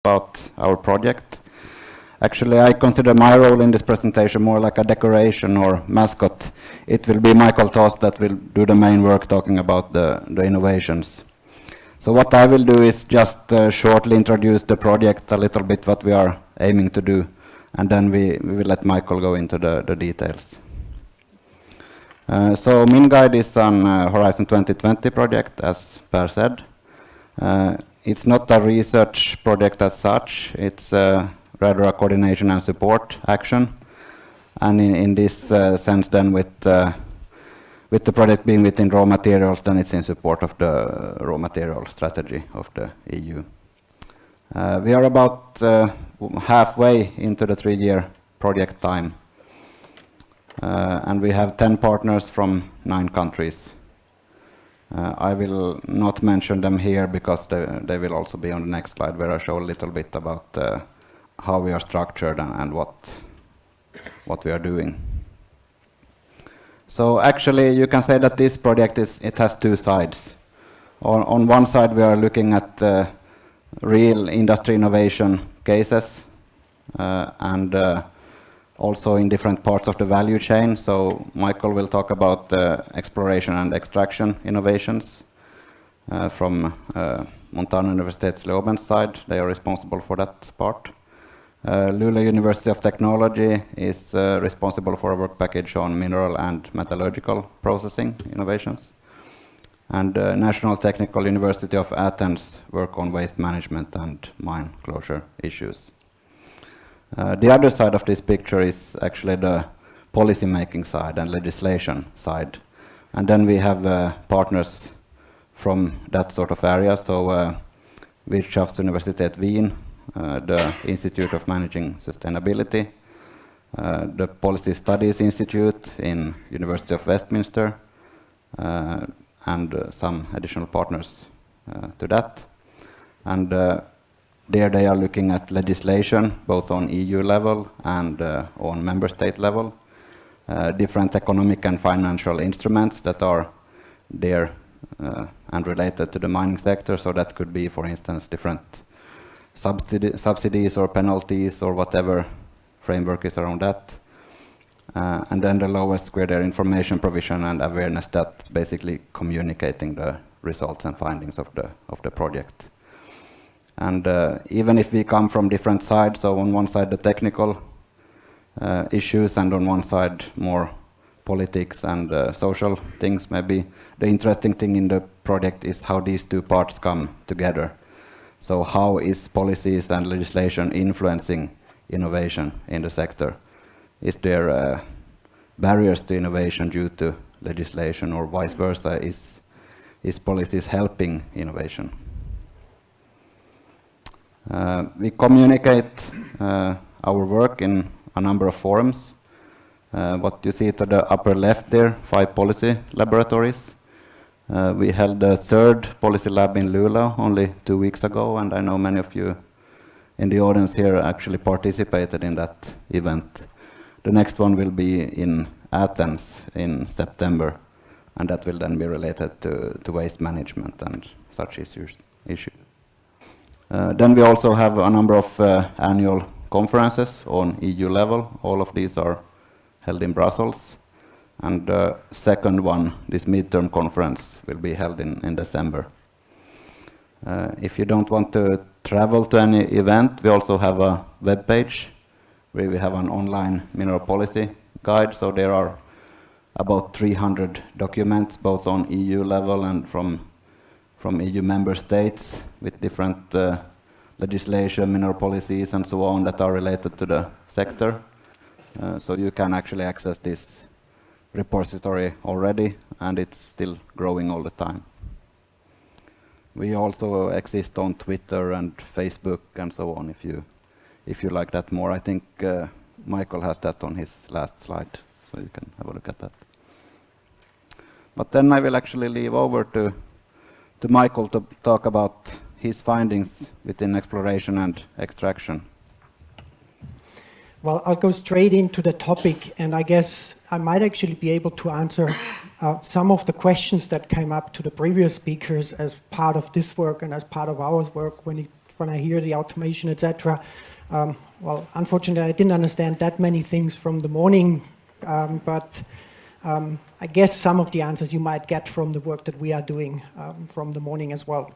about our project. Actually, I consider my role in this presentation more like a decoration or mascot. It will be Michael Tost that will do the main work talking about the innovations. So what I will do is just shortly introduce the project, a little bit what we are aiming to do, and then we will let Michael go into the details. So MinGuide is an Horizon 2020 project, as Per said. It's not a research project as such, it's rather a coordination and support action. And in this sense then with the project being within raw materials, then it's in support of the raw material strategy of the EU. We are about halfway into the 3-year project time. And we have 10 partners from 9 countries. I will not mention them here because they will also be on the next slide, where I show a little bit about how we are structured and what we are doing. So actually you can say that this project has 2 sides. On one side we are looking at real industry innovation cases and also in different parts of the value chain. So Michael will talk about exploration and extraction innovations from Montana Universitet's Leoben's side. They are responsible for that part. Luleå University of Technology is responsible for a work package on mineral and metallurgical processing innovations. And National Technical University of Athens work on waste management and mine closure issues. The other side of this picture is actually the policy making side and legislation side. And then we have partners from that sort of area. So Wirtschaftsuniversität Wien, the Institute of Managing Sustainability, the Policy Studies Institute in University of Westminster, and some additional partners to that. And there they are looking at legislation, both on EU level and on member state level, different economic and financial instruments that are there and related to the mining sector. So that could be, for instance, different subsidies or penalties or whatever framework is around that. And then the lowest square there, information provision and awareness, that's basically communicating the results and findings of the project. And even if we come from different sides, so on one side the technical issues and on one side more politics and social things, maybe the interesting thing in the project is how these 2 parts come together. So how is policies and legislation influencing innovation in the sector? Is there barriers to innovation due to legislation, or vice versa? Is policies helping innovation? We communicate our work in a number of forums. What you see to the upper left there, 5 policy laboratories. We held the 3rd policy lab in Luleå only 2 weeks ago, and I know many of you in the audience here actually participated in that event. The next one will be in Athens in September, and that will then be related to waste management and such issues. Then we also have a number of annual conferences on EU level. All of these are held in Brussels. And the second one, this midterm conference, will be held in December. If you don't want to travel to any event, we also have a web page where we have an online mineral policy guide. So there are about 300 documents, both on EU level and from EU member states, with different legislation, mineral policies and so on that are related to the sector. So you can actually access this repository already, and it's still growing all the time. We also exist on Twitter and Facebook and so on, if you like that more. I think Michael has that on his last slide, so you can have a look at that. But then I will actually leave over to Michael to talk about his findings within exploration and extraction. Well, I'll go straight into the topic, and I guess I might actually be able to answer some of the questions that came up to the previous speakers as part of this work and as part of our work when it when I hear the automation, etc. Well, unfortunately, I didn't understand that many things from the morning, but I guess some of the answers you might get from the work that we are doing from the morning as well.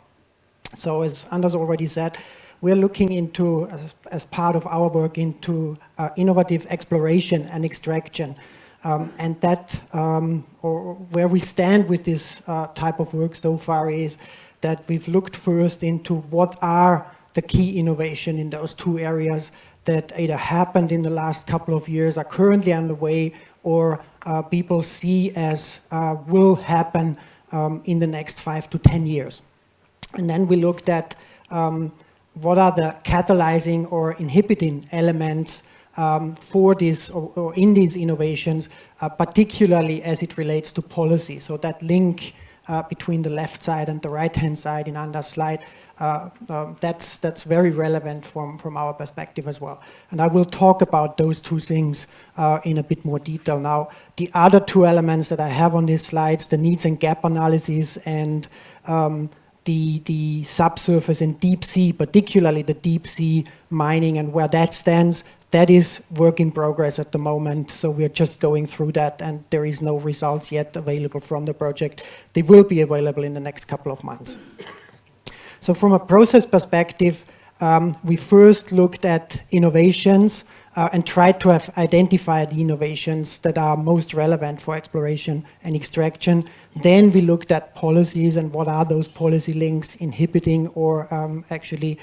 So as Anders already said, we're looking into, as part of our work, into innovative exploration and extraction. And that, or where we stand with this type of work so far is that we've looked first into what are the key innovation in those two areas that either happened in the last couple of years, are currently underway, or people see as will happen in the next 5 to 10 years. And then we looked at what are the catalyzing or inhibiting elements for this or in these innovations, particularly as it relates to policy. So that link between the left side and the right-hand side in Anders' slide, that's very relevant from our perspective as well. And I will talk about those two things in a bit more detail now. The other two elements that I have on these slides, the needs and gap analysis and the subsurface and deep sea, particularly the deep sea mining and where that stands, that is work in progress at the moment. So we're just going through that, and there is no results yet available from the project. They will be available in the next couple of months. So from a process perspective, we first looked at innovations and tried to have identified the innovations that are most relevant for exploration and extraction. Then we looked at policies and what are those policy links inhibiting or actually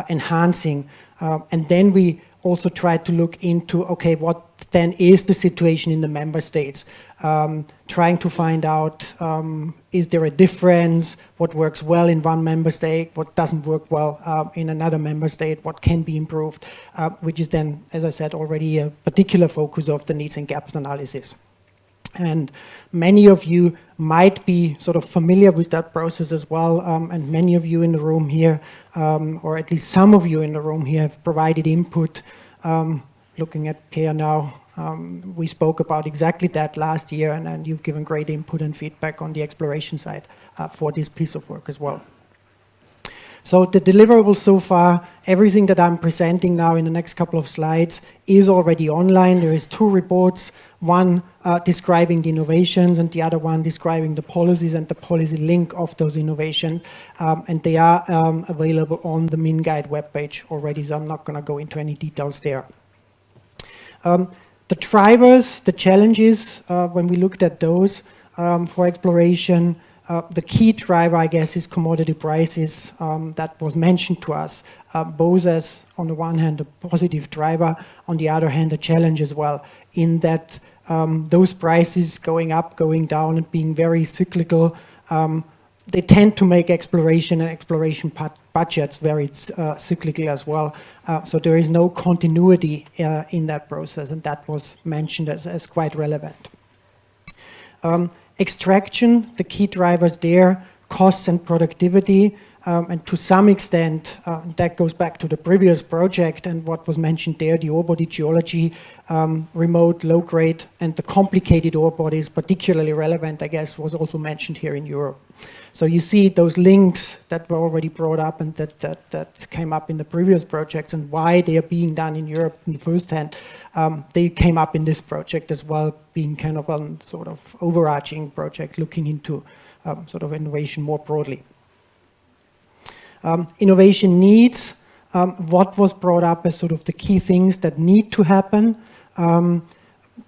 enhancing. And then we also tried to look into, okay, what then is the situation in the member states? Trying to find out, is there a difference? What works well in one member state? What doesn't work well in another member state? What can be improved? Which is then, as I said already, a particular focus of the needs and gaps analysis. And many of you might be sort of familiar with that process as well, and many of you in the room here, or at least some of you in the room here, have provided input. Looking at Pierre now, we spoke about exactly that last year, and you've given great input and feedback on the exploration side for this piece of work as well. So the deliverables so far, everything that I'm presenting now in the next couple of slides is already online. There is 2 reports, one describing the innovations and the other one describing the policies and the policy link of those innovations. And they are available on the MinGuide webpage already, so I'm not going to go into any details there. The drivers, the challenges, when we looked at those for exploration, the key driver, I guess, is commodity prices. That was mentioned to us, both as, on the one hand, a positive driver, on the other hand, a challenge as well, in that those prices going up, going down, and being very cyclical, they tend to make exploration and exploration budgets very cyclical as well. So there is no continuity in that process, and that was mentioned as quite relevant. Extraction, the key drivers there, costs and productivity, and to some extent, that goes back to the previous project and what was mentioned there, the ore body geology, remote, low grade, and the complicated ore bodies, particularly relevant, I guess, was also mentioned here in Europe. So you see those links that were already brought up and that came up in the previous projects and why they are being done in Europe in the first hand. They came up in this project as well, being kind of a sort of overarching project looking into sort of innovation more broadly. Innovation needs, what was brought up as sort of the key things that need to happen.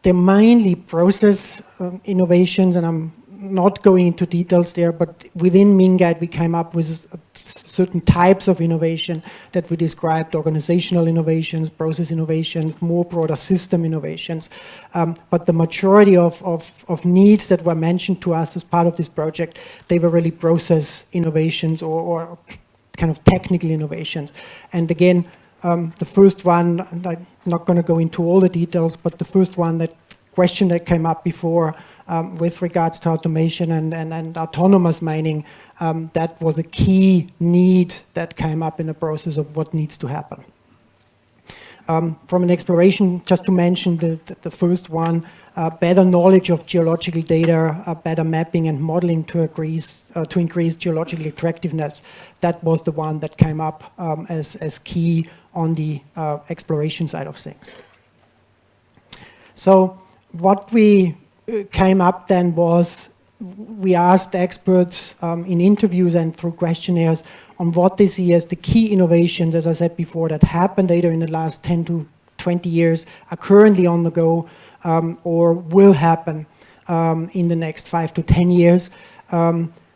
They're mainly process innovations, and I'm not going into details there, but within MinGuide we came up with certain types of innovation that we described: organizational innovations, process innovations, more broader system innovations. But the majority of needs that were mentioned to us as part of this project, they were really process innovations or kind of technical innovations. And again, the first one, I'm not going to go into all the details, but the first one, that question that came up before with regards to automation and autonomous mining, that was a key need that came up in the process of what needs to happen. From an exploration, just to mention the first one, better knowledge of geological data, better mapping and modeling to increase geological attractiveness. That was the one that came up as key on the exploration side of things. So what we came up then was, we asked experts in interviews and through questionnaires on what they see as the key innovations, as I said before, that happened either in the last 10 to 20 years, are currently on the go, or will happen in the next 5 to 10 years.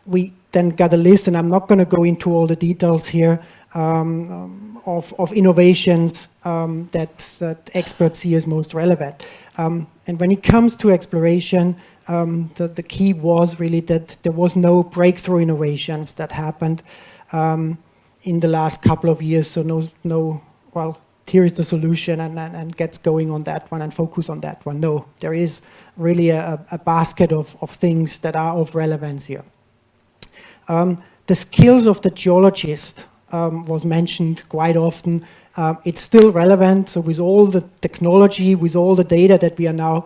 We then got a list, and I'm not going to go into all the details here, of innovations that experts see as most relevant. And when it comes to exploration, the key was really that there was no breakthrough innovations that happened in the last couple of years. So well, here is the solution, and gets going on that one and focus on that one. No, there is really a basket of things that are of relevance here. The skills of the geologist was mentioned quite often. It's still relevant. So with all the technology, with all the data that we are now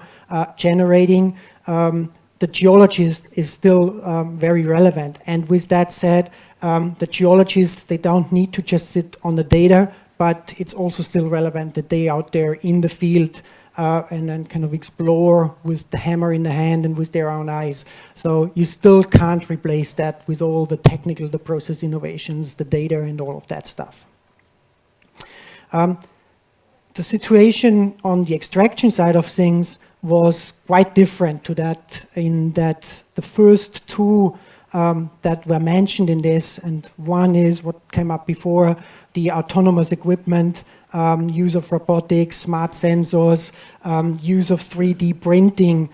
generating, the geologist is still very relevant. And with that said, the geologists, they don't need to just sit on the data, but it's also still relevant that they out there in the field and then kind of explore with the hammer in the hand and with their own eyes. So you still can't replace that with all the technical, the process innovations, the data and all of that stuff. The situation on the extraction side of things was quite different to that, in that the first two that were mentioned in this, and one is what came up before, the autonomous equipment, use of robotics, smart sensors, use of 3D printing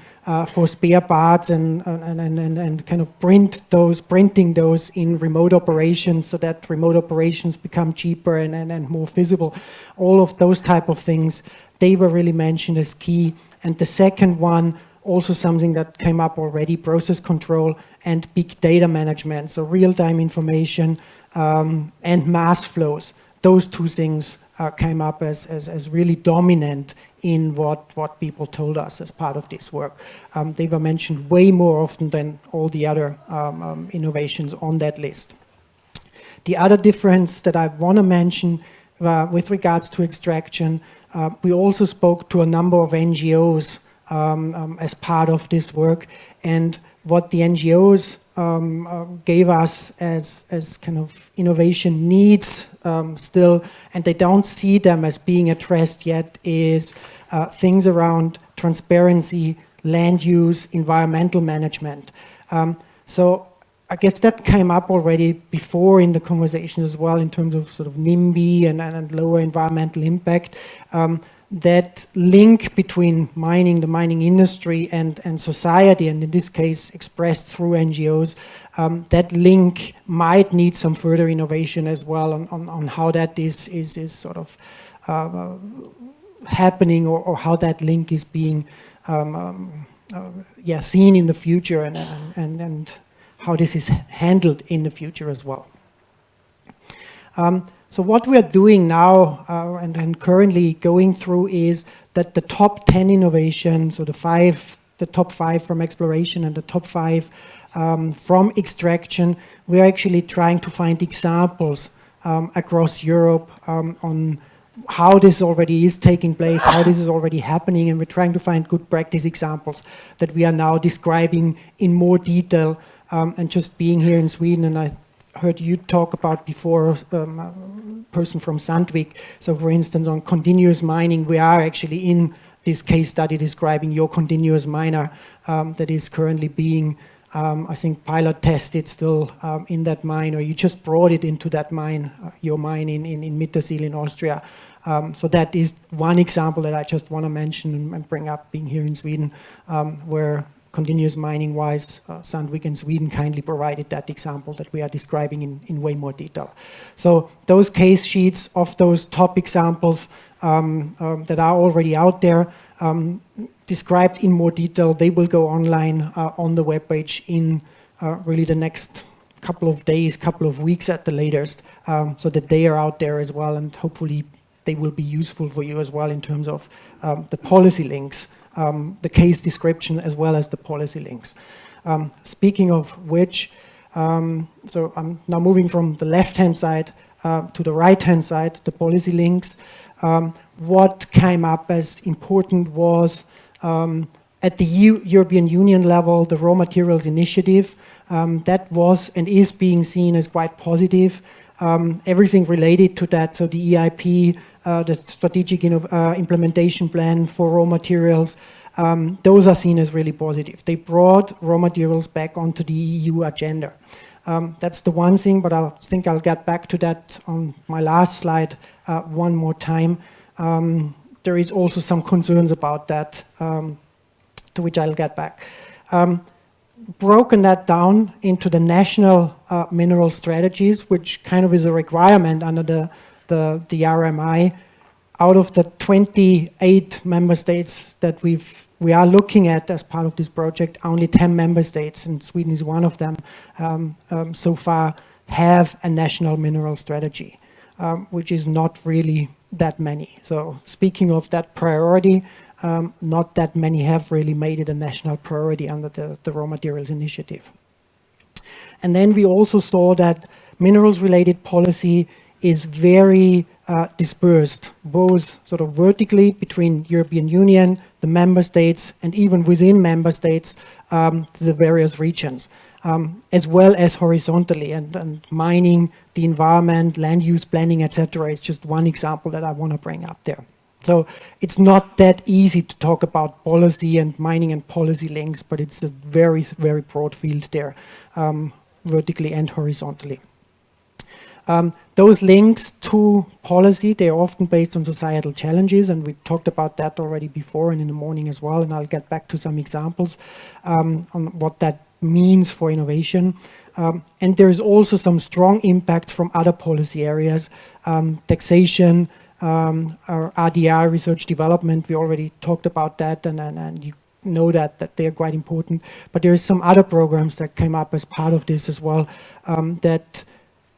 for spare parts and kind of printing those in remote operations so that remote operations become cheaper and more feasible. All of those type of things, they were really mentioned as key. And the second one, also something that came up already, process control and big data management. So real-time information and mass flows. Those two things came up as really dominant in what people told us as part of this work. They were mentioned way more often than all the other innovations on that list. The other difference that I want to mention with regards to extraction, we also spoke to a number of NGOs as part of this work, and what the NGOs gave us as kind of innovation needs still, and they don't see them as being addressed yet, is things around transparency, land use, environmental management. So I guess that came up already before in the conversation as well, in terms of sort of NIMBY and lower environmental impact. That link between mining, the mining industry and society, and in this case expressed through NGOs, that link might need some further innovation as well on how that is sort of happening, or how that link is being seen in the future, and how this is handled in the future as well. So what we are doing now and currently going through is that the top 10 innovations, so the top 5 from exploration and the top 5 from extraction, we are actually trying to find examples across Europe on how this already is taking place, how this is already happening, and we're trying to find good practice examples that we are now describing in more detail. And just being here in Sweden, and I heard you talk about before, a person from Sandvik. So for instance, on continuous mining, we are actually in this case study describing your continuous miner that is currently being, I think, pilot tested still in that mine, or you just brought it into that mine, your mine in Mittersill in Austria. So that is one example that I just want to mention and bring up, being here in Sweden, where continuous mining-wise, Sandvik in Sweden kindly provided that example that we are describing in way more detail. So those case sheets of those top examples that are already out there, described in more detail, they will go online on the webpage in really the next couple of days, couple of weeks at the latest, so that they are out there as well, and hopefully they will be useful for you as well in terms of the policy links, the case description as well as the policy links. Speaking of which, so I'm now moving from the left-hand side to the right-hand side, the policy links. What came up as important was at the European Union level, the Raw Materials Initiative, that was and is being seen as quite positive. Everything related to that, so the EIP, the Strategic Implementation Plan for Raw Materials, those are seen as really positive. They brought raw materials back onto the EU agenda. That's the one thing, but I think I'll get back to that on my last slide one more time. There is also some concerns about that, to which I'll get back. Broken that down into the national mineral strategies, which kind of is a requirement under the RMI. Out of the 28 member states that we are looking at as part of this project, only 10 member states, and Sweden is one of them, so far have a national mineral strategy, which is not really that many. So speaking of that priority, not that many have really made it a national priority under the Raw Materials Initiative. And then we also saw that minerals-related policy is very dispersed, both sort of vertically between European Union, the member states, and even within member states, the various regions, as well as horizontally. And mining, the environment, land use planning, etc., is just one example that I want to bring up there. So it's not that easy to talk about policy and mining and policy links, but it's a very, very broad field there, vertically and horizontally. Those links to policy, they're often based on societal challenges, and we talked about that already before and in the morning as well, and I'll get back to some examples on what that means for innovation. And there's also some strong impacts from other policy areas, taxation, our RDI, research development, we already talked about that, and you know that they are quite important. But there is some other programs that came up as part of this as well,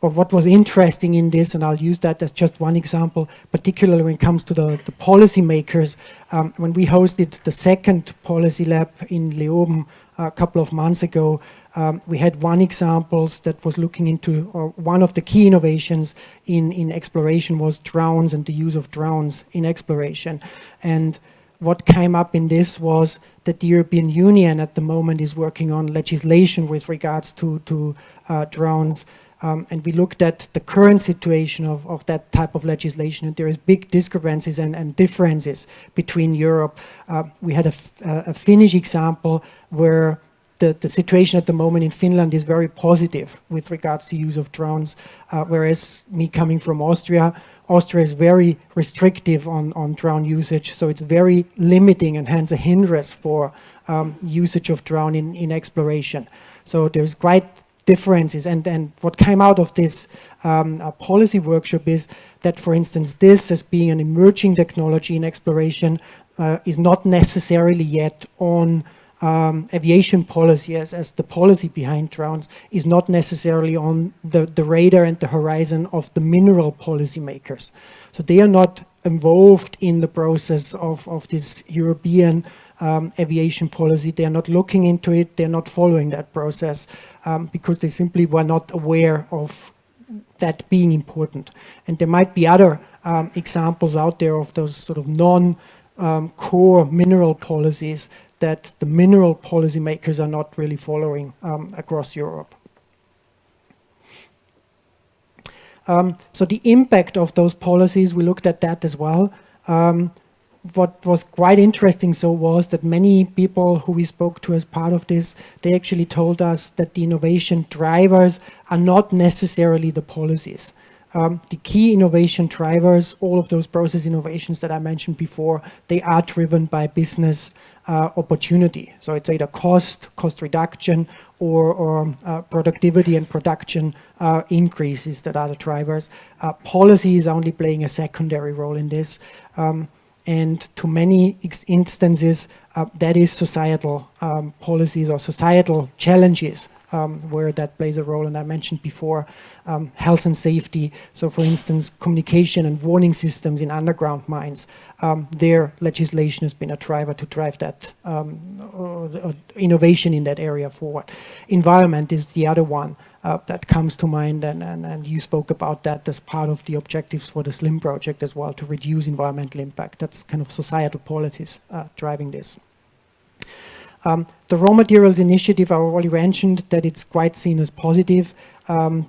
or what was interesting in this, and I'll use that as just one example, particularly when it comes to the policy makers. When we hosted the second policy lab in Leoben a couple of months ago, we had one example that was looking into, or one of the key innovations in exploration was drones and the use of drones in exploration. And what came up in this was that the European Union at the moment is working on legislation with regards to drones. And we looked at the current situation of that type of legislation, and there is big discrepancies and differences between Europe. We had a Finnish example where the situation at the moment in Finland is very positive with regards to use of drones, whereas me coming from Austria is very restrictive on drone usage, so it's very limiting and hence a hindrance for usage of drone in exploration. So there's quite differences, and what came out of this policy workshop is that, for instance, this as being an emerging technology in exploration is not necessarily yet on aviation policy as the policy behind drones is not necessarily on the radar and the horizon of the mineral policy makers. So they are not involved in the process of this European aviation policy. They are not looking into it, they're not following that process because they simply were not aware of that being important. And there might be other examples out there of those sort of non-core mineral policies that the mineral policy makers are not really following across Europe. So the impact of those policies, we looked at that as well. What was quite interesting was that many people who we spoke to as part of this, they actually told us that the innovation drivers are not necessarily the policies. The key innovation drivers, all of those process innovations that I mentioned before, they are driven by business opportunity. So it's either cost reduction, or productivity and production increases that are the drivers. Policy is only playing a secondary role in this. And to many instances, that is societal policies or societal challenges where that plays a role. And I mentioned before health and safety. So for instance, communication and warning systems in underground mines, their legislation has been a driver to drive that or innovation in that area forward. Environment is the other one that comes to mind, and you spoke about that as part of the objectives for the SLIM project as well, to reduce environmental impact. That's kind of societal policies driving this. The raw materials initiative, I already mentioned that it's quite seen as positive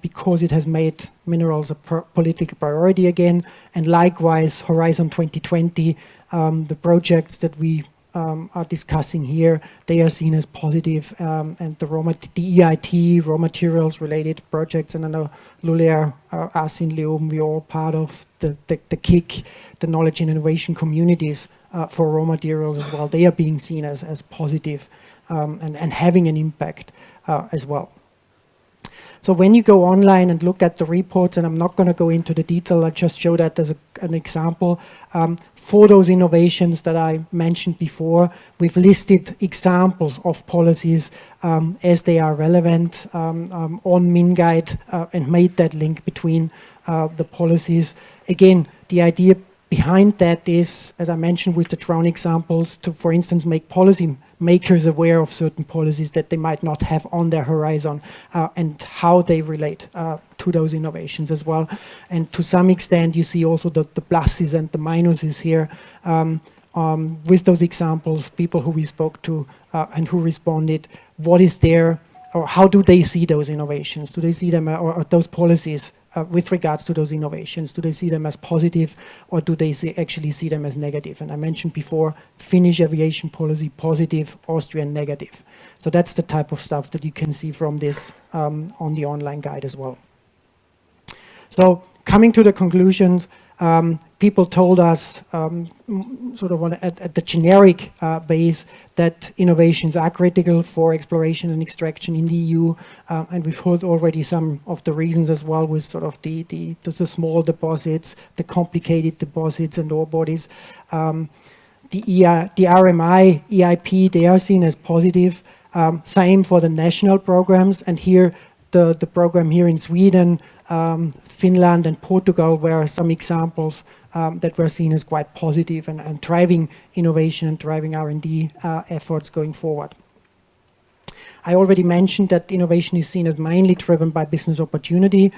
because it has made minerals a political priority again. And likewise, Horizon 2020, the projects that we are discussing here, they are seen as positive. And the EIT, raw materials related projects, and I know Lulier, us in Leoben, we're all part of the KIC, the knowledge and innovation communities for raw materials as well. They are being seen as positive and having an impact as well. So when you go online and look at the reports, and I'm not going to go into the detail, I just show that as an example. For those innovations that I mentioned before, we've listed examples of policies as they are relevant on MinGuide and made that link between the policies. Again, the idea behind that is, as I mentioned with the drone examples, to, for instance, make policy makers aware of certain policies that they might not have on their horizon and how they relate to those innovations as well. And to some extent, you see also the pluses and the minuses here with those examples, people who we spoke to and who responded, what is there, or how do they see those innovations? Do they see them, or those policies with regards to those innovations? Do they see them as positive, or do they actually see them as negative? And I mentioned before, Finnish aviation policy positive, Austrian negative. So that's the type of stuff that you can see from this on the online guide as well. So coming to the conclusions, people told us sort of at the generic base that innovations are critical for exploration and extraction in the EU, and we've heard already some of the reasons as well, with sort of the small deposits, the complicated deposits and ore bodies. The RMI, EIP, they are seen as positive. Same for the national programs, and here the program here in Sweden, Finland and Portugal were some examples that were seen as quite positive and driving innovation and driving R&D efforts going forward. I already mentioned that innovation is seen as mainly driven by business opportunity,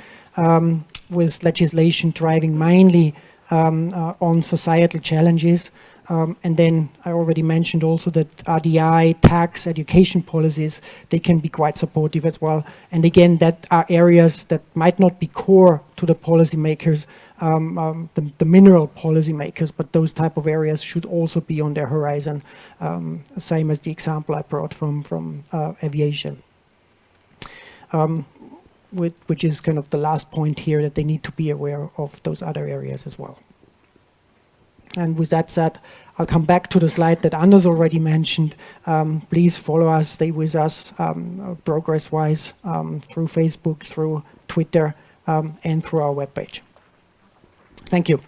with legislation driving mainly on societal challenges. And then I already mentioned also that RDI, tax, education policies, they can be quite supportive as well. And again, that are areas that might not be core to the policymakers, the mineral policymakers, but those type of areas should also be on their horizon, same as the example I brought from aviation. Which is kind of the last point here, that they need to be aware of those other areas as well. And with that said, I'll come back to the slide that Anders already mentioned. Please follow us, stay with us progress-wise through Facebook, through Twitter, and through our webpage. Thank you.